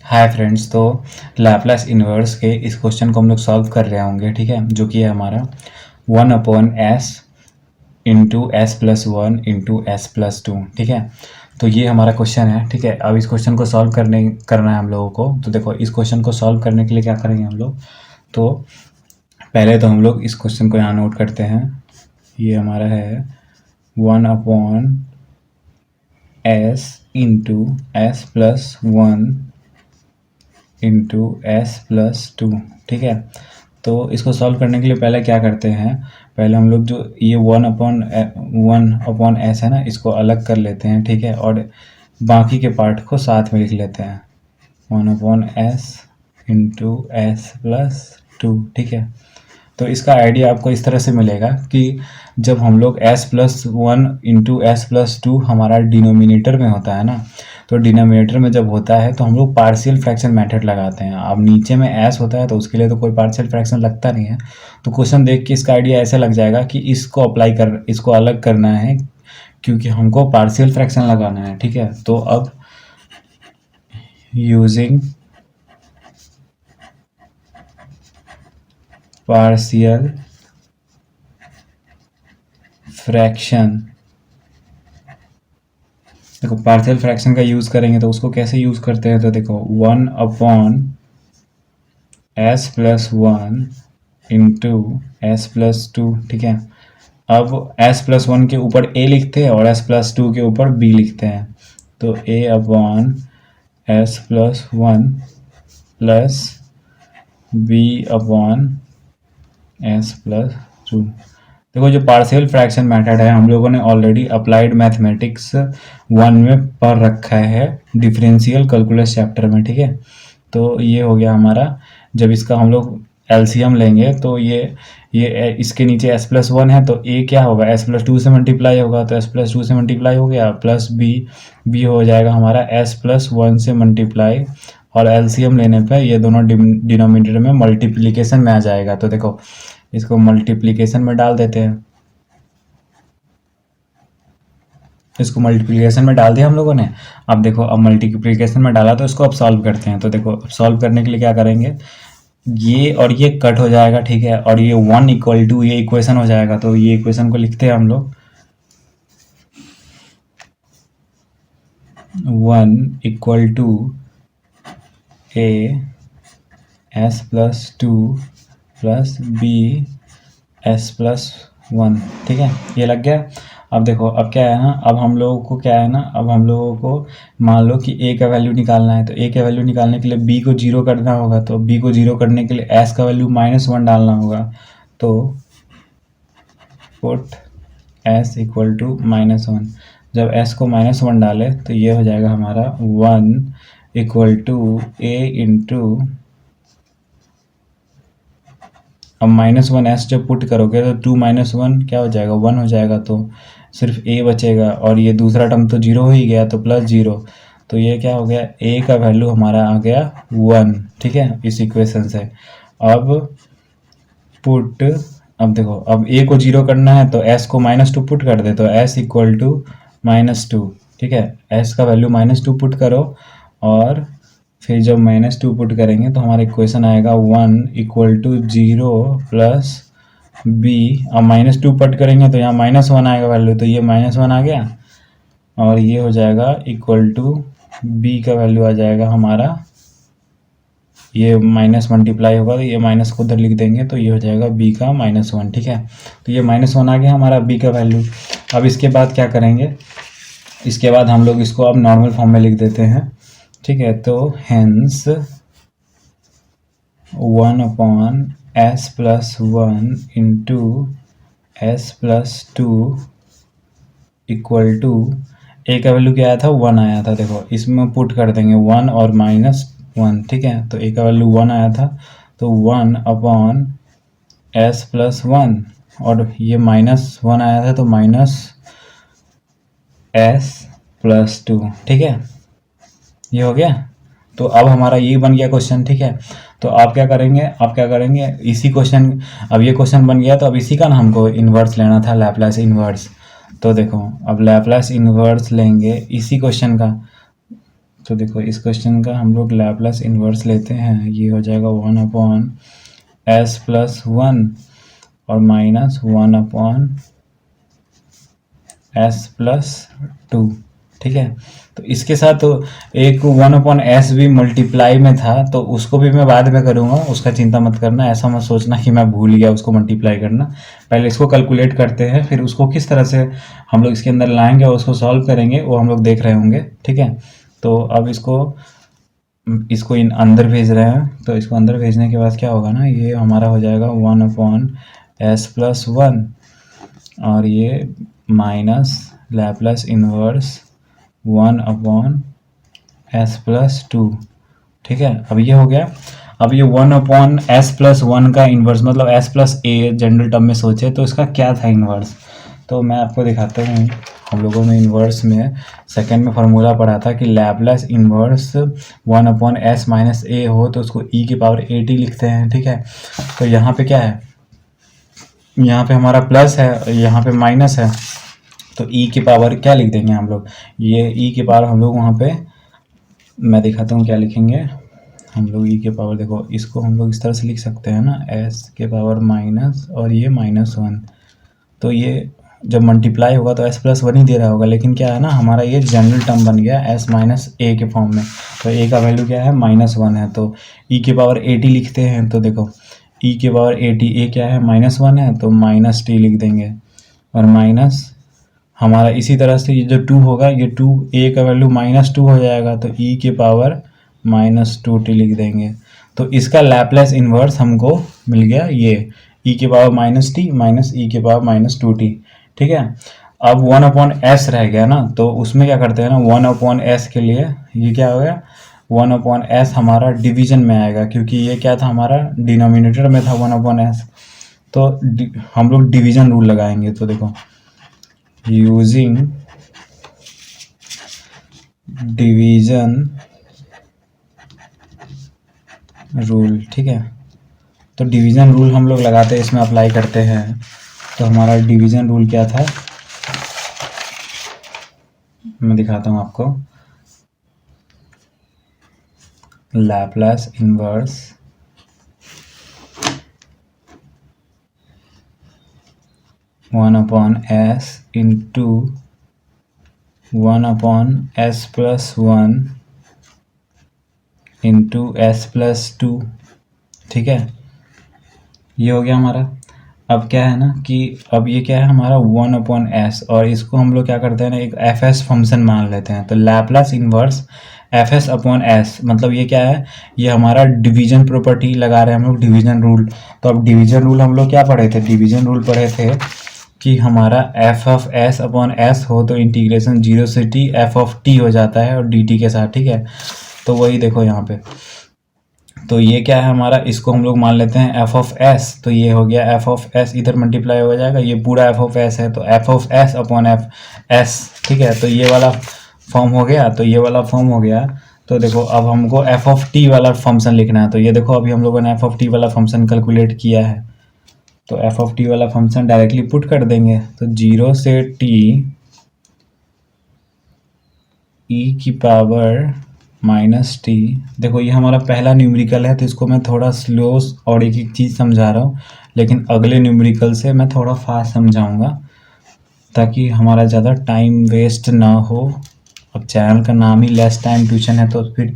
Hi friends. तो Laplace inverse के इस क्वेश्चन को हम लोग सॉल्व कर रहे होंगे, ठीक है, जो कि है हमारा 1/s into s plus one into s plus to. ठीक है, तो ये हमारा क्वेश्चन है। ठीक है, अब इस क्वेश्चन को सॉल्व करना है हम लोगों को। तो देखो, इस क्वेश्चन को सॉल्व करने के लिए क्या करेंगे हम लोग। तो पहले तो हम लोग इस क्वेश्चन को यहाँ नोट करते हैं। ये हमारा है 1/s into s plus one into s plus to. ठीक है, तो इसको सॉल्व करने के लिए पहले क्या करते हैं, पहले हम लोग जो ये वन अपॉन एस है ना, इसको अलग कर लेते हैं। ठीक है, और बाकी के पार्ट को साथ में लिख लेते हैं 1/s into s plus to. ठीक है, तो इसका आइडिया आपको इस तरह से मिलेगा कि जब हम लोग s plus one into s plus to हमारा डिनोमिनेटर में होता है ना, तो डिनोमिनेटर में जब होता है तो हम लोग पार्शियल फ्रैक्शन मेथड लगाते हैं। अब नीचे में s होता है तो उसके लिए तो कोई पार्शियल फ्रैक्शन लगता नहीं है। तो क्वेश्चन देख के इसका आइडिया ऐसे लग जाएगा कि इसको अलग करना है, क्योंकि हमको पार्शियल फ्रैक्शन लगाना है। ठीक है, तो अब यूजिंग पार्शियल फ्रैक्शन, देखो पार्शियल फ्रैक्शन का यूज़ करेंगे तो उसको कैसे यूज़ करते हैं। तो देखो 1/s plus one into s plus to. ठीक है, अब s प्लस वन के ऊपर a लिखते हैं और s प्लस टू के ऊपर b लिखते हैं। तो a/s plus one plus b/s plus two. देखो, जो पार्शियल फ्रैक्शन मेथड है हम लोगों ने ऑलरेडी अप्लाइड मैथमेटिक्स 1 में पढ़ रखा है, डिफरेंशियल कैलकुलस चैप्टर में। ठीक है, तो ये हो गया हमारा। जब इसका हम लोग एलसीएम लेंगे तो ये इसके नीचे s प्लस वन है, तो a क्या होगा, s प्लस टू से मल्टीप्लाई होगा, तो s प्लस टू से मल्टीप्लाई हो गया, प्लस b हो जाएगा हमारा s प्लस वन से मल्टीप्लाई, और एलसीएम लेने पे ये दोनों डिनोमिनेटर में मल्टीप्लिकेशन में आ जाएगा। तो देखो, इसको मल्टीप्लिकेशन में डाल देते हैं। इसको मल्टीप्लिकेशन में डाल दिया हम लोगों ने। अब देखो, अब मल्टीप्लिकेशन में डाला तो इसको अब सॉल्व करते हैं। तो देखो, अब सॉल्व करने के लिए क्या करेंगे, ये और ये कट हो जाएगा। ठीक है, और ये 1 = ये इक्वेशन हो जाएगा। तो ये इक्वेशन को लिखते हैं हम लोग 1 = a s plus two plus b s plus one. ठीक है, ये लग गया। अब देखो, अब क्या है ना, अब हम लोगों को क्या है ना, अब हम लोगों को मान लो कि a का वैल्यू निकालना है। तो a का वैल्यू निकालने के लिए b को जीरो करना होगा। तो b को जीरो करने के लिए s का वैल्यू -1 डालना होगा। तो पुट s = -1। जब s को -1 डाले तो ये हो जाएगा हमारा 1 = a इंटू, अब -1s जब पुट करोगे तो 2 - 1 क्या हो जाएगा, 1 हो जाएगा। तो सिर्फ a बचेगा, और ये दूसरा टर्म तो 0 हो ही गया, तो +0। तो ये क्या हो गया, a का वैल्यू हमारा आ गया 1। ठीक है, इस इक्वेशन से। अब पुट, अब देखो, अब a को 0 करना है तो s को -2 पुट कर दे, तो s = -2। ठीक है, s का वैल्यू -2 पुट करो, और फिर जब -2 पुट करेंगे तो हमारा इक्वेशन आएगा 1 = 0 प्लस b। अब -2 पुट करेंगे तो यहाँ -1 आएगा वैल्यू, तो ये -1 आ गया, और ये हो जाएगा इक्वल टू b का वैल्यू आ जाएगा हमारा, ये माइनस मल्टीप्लाई होगा तो ये माइनस को उधर लिख देंगे, तो ये हो जाएगा b का -1। ठीक है, तो ये -1 आ गया हमारा b का वैल्यू। अब इसके बाद क्या करेंगे, इसके बाद हम लोग इसको अब नॉर्मल फॉर्म में लिख देते हैं। ठीक है, तो hence 1/s plus one into s plus two equal to, a का वैल्यू क्या आया था, 1 आया था। देखो, इसमें पुट कर देंगे 1 और -1। ठीक है, तो a का वैल्यू 1 आया था, तो 1/s प्लस वन, और ये -1 आया था तो -s प्लस टू। ठीक है, ये हो गया। तो अब हमारा ये बन गया क्वेश्चन। ठीक है, तो आप क्या करेंगे, इसी क्वेश्चन, अब ये क्वेश्चन बन गया तो अब इसी का ना हमको इन्वर्स लेना था, लैप्लास इन्वर्स। तो देखो, अब लैप्लास इन्वर्स लेंगे इसी क्वेश्चन का। तो देखो इस क्वेश्चन का हम लोग लैप्लस इन्वर्स लेते हैं, ये हो जाएगा 1/s+1 और माइनस 1/s+2। ठीक है, तो इसके साथ तो एक 1/s भी मल्टीप्लाई में था, तो उसको भी मैं बाद में करूँगा, उसका चिंता मत करना, ऐसा मत सोचना कि मैं भूल गया उसको मल्टीप्लाई करना। पहले इसको कैलकुलेट करते हैं, फिर उसको किस तरह से हम लोग इसके अंदर लाएंगे और उसको सॉल्व करेंगे वो हम लोग देख रहे होंगे। ठीक है, तो अब इसको इन अंदर भेज रहे हैं, तो इसको अंदर भेजने के बाद क्या होगा ना, ये हमारा हो जाएगा 1/s+1 और ये माइनस लैप्लस इन्वर्स 1/s+2। ठीक है, अब ये हो गया। अब ये 1/s+1 का इन्वर्स मतलब s+a जनरल टर्म में सोचे तो इसका क्या था इन्वर्स, तो मैं आपको दिखाता हूँ। हम लोगों ने इन्वर्स में सेकंड में फार्मूला पढ़ा था कि लैप्लस इन्वर्स 1/s-a हो तो उसको e⁻at लिखते हैं। ठीक है, तो यहाँ पे क्या है, यहाँ पे हमारा प्लस है, यहाँ पे माइनस है, तो e की पावर क्या लिख देंगे हम लोग, ये e की पावर हम लोग वहाँ पे मैं दिखाता हूँ क्या लिखेंगे हम लोग। e की पावर देखो, इसको हम लोग इस तरह से लिख सकते हैं ना, s के पावर माइनस और ये -1, तो ये जब मल्टीप्लाई होगा तो s+1 ही दे रहा होगा, लेकिन क्या है ना, हमारा ये जनरल टर्म बन गया s-a के फॉर्म में, तो a का वैल्यू क्या है -1 है, तो e की पावर at लिखते हैं। तो देखो e की पावर at, a क्या है -1 है, तो -t लिख देंगे, और माइनस हमारा इसी तरह से ये जो 2 होगा, ये 2 a का वैल्यू -2 हो जाएगा, तो e की पावर -2t लिख देंगे। तो इसका लैप्लस इन्वर्स हमको मिल गया, ये e की पावर -t माइनस e की पावर -2t। ठीक है, अब 1/s रह गया ना, तो उसमें क्या करते हैं ना, 1/s के लिए ये क्या हो गया, 1/s हमारा डिवीजन में आएगा, क्योंकि ये क्या था, हमारा डिनोमिनेटर में था 1/s, तो हम लोग डिवीजन रूल लगाएंगे। तो देखो यूजिंग डिवीजन रूल, ठीक है, तो डिवीजन रूल हम लोग लगाते हैं, इसमें अप्लाई करते हैं। तो हमारा डिवीजन रूल क्या था, मैं दिखाता हूँ आपको। Laplace inverse one upon S into 1/s+1 into s+2। ठीक है, ये हो गया हमारा। अब क्या है ना कि अब ये क्या है हमारा 1/s, और इसको हम लोग क्या करते हैं ना, एक fs फंक्शन मान लेते हैं। तो लैप्लस इन्वर्स fs/s मतलब ये क्या है, ये हमारा डिवीजन प्रॉपर्टी लगा रहे हैं हम लोग, डिवीजन रूल। तो अब डिवीजन रूल हम लोग क्या पढ़े थे, डिवीजन रूल पढ़े थे कि हमारा f(s/s) हो तो इंटीग्रेशन 0 से t f(t) हो जाता है और dt के साथ। ठीक है, तो वही देखो यहाँ पे, तो ये क्या है हमारा, इसको हम लोग मान लेते हैं f(s), तो ये हो गया f(s), इधर मल्टीप्लाई हो जाएगा, ये पूरा f(s) है, तो f(s/s). ठीक है, तो ये वाला फॉर्म हो गया, तो ये वाला फॉर्म हो गया। तो देखो अब हमको f(t) वाला फंक्शन लिखना है, तो ये देखो अभी हम लोगों ने f(t) वाला फंक्शन कैलकुलेट किया है, तो f(t) वाला फंक्शन डायरेक्टली पुट कर देंगे। तो 0 से t e⁻t, देखो ये हमारा पहला न्यूमेरिकल है, तो इसको मैं थोड़ा स्लो और एक एक चीज़ समझा रहा हूँ, लेकिन अगले न्यूमेरिकल से मैं थोड़ा फास्ट समझाऊंगा ताकि हमारा ज़्यादा टाइम वेस्ट ना हो। अब चैनल का नाम ही लेस टाइम ट्यूशन है, तो फिर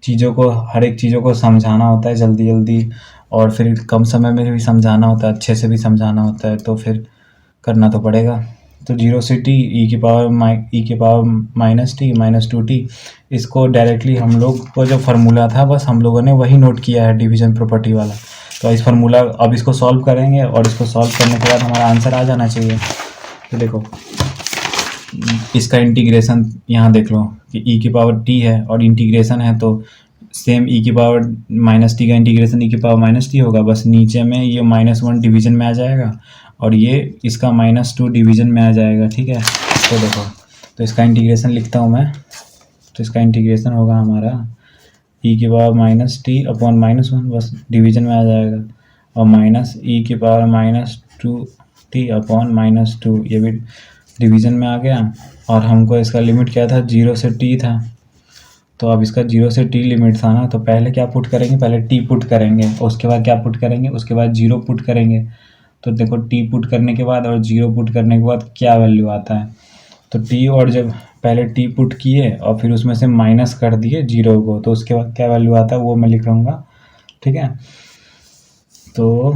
चीज़ों को, हर एक चीज़ों को समझाना होता है जल्दी जल्दी, और फिर कम समय में भी समझाना होता है, अच्छे से भी समझाना होता है, तो फिर करना तो पड़ेगा। तो 0 से t e⁻t -2t, इसको डायरेक्टली हम लोग को जो फार्मूला था बस हम लोगों ने वही नोट किया है, डिवीजन प्रॉपर्टी वाला। तो इस फार्मूला, अब इसको सॉल्व करेंगे और इसको सॉल्व करने के बाद हमारा आंसर आ जाना चाहिए। तो देखो इसका इंटीग्रेशन यहाँ देख लो कि e⁻t है और इंटीग्रेशन है, तो सेम e⁻t का इंटीग्रेशन e⁻t होगा, बस नीचे में ये -1 डिवीजन में आ जाएगा और ये इसका -2 डिवीजन में आ जाएगा। ठीक है, तो देखो, तो इसका इंटीग्रेशन लिखता हूँ मैं, तो इसका इंटीग्रेशन होगा हमारा e⁻t/-1 बस डिवीजन में आ जाएगा, और माइनस e⁻-2t/-2 ये भी डिवीजन में आ गया। और हमको इसका लिमिट क्या था, 0 से t था, तो अब इसका 0 से t लिमिट था ना, तो पहले क्या पुट करेंगे, पहले t पुट करेंगे, उसके बाद क्या पुट करेंगे, उसके बाद 0 पुट करेंगे। तो देखो t पुट करने के बाद और 0 पुट करने के बाद क्या वैल्यू आता है, तो t, और जब पहले t पुट किए और फिर उसमें से माइनस कर दिए 0 को, तो उसके बाद क्या वैल्यू आता है वो मैं लिख रहूँगा। ठीक है, तो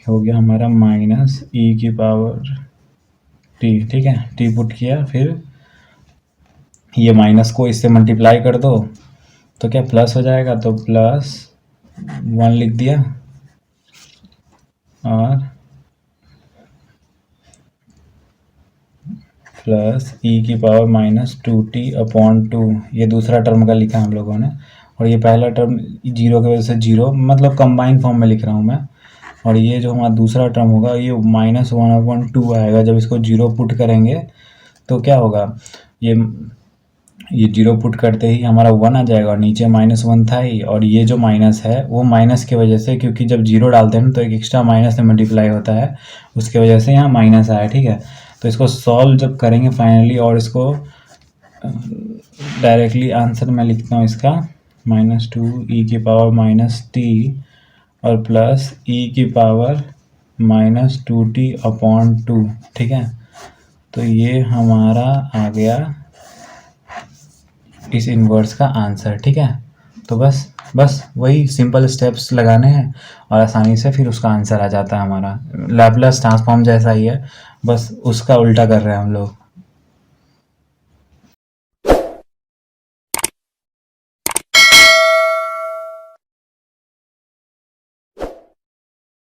हो गया हमारा माइनस e की पावर t। ठीक है, t पुट किया, फिर ये माइनस को इससे मल्टीप्लाई कर दो तो क्या प्लस हो जाएगा, तो +1 लिख दिया, और प्लस ई की पावर -2t/2, ये दूसरा टर्म का लिखा हम लोगों ने, और ये पहला टर्म 0 की वजह से 0, मतलब कंबाइन फॉर्म में लिख रहा हूँ मैं। और ये जो हमारा दूसरा टर्म होगा ये -1/2 आएगा। जब इसको 0 पुट करेंगे तो क्या होगा, ये 0 पुट करते ही हमारा 1 आ जाएगा, और नीचे -1 था ही, और ये जो माइनस है वो माइनस की वजह से, क्योंकि जब 0 डालते हैं तो एक एक्स्ट्रा माइनस से मल्टीप्लाई होता है, उसके वजह से यहाँ माइनस आया। ठीक है, तो इसको सॉल्व जब करेंगे फाइनली, और इसको डायरेक्टली आंसर मैं लिखता हूँ इसका -2 की पावर -t और प्लस की पावर -2t/2। ठीक है, तो ये हमारा आ गया इस इन्वर्स का आंसर। ठीक है, तो बस वही सिंपल स्टेप्स लगाने हैं और आसानी से फिर उसका आंसर आ जाता है हमारा। लैपलेस ट्रांसफॉर्म जैसा ही है, बस उसका उल्टा कर रहे हैं हम लोग।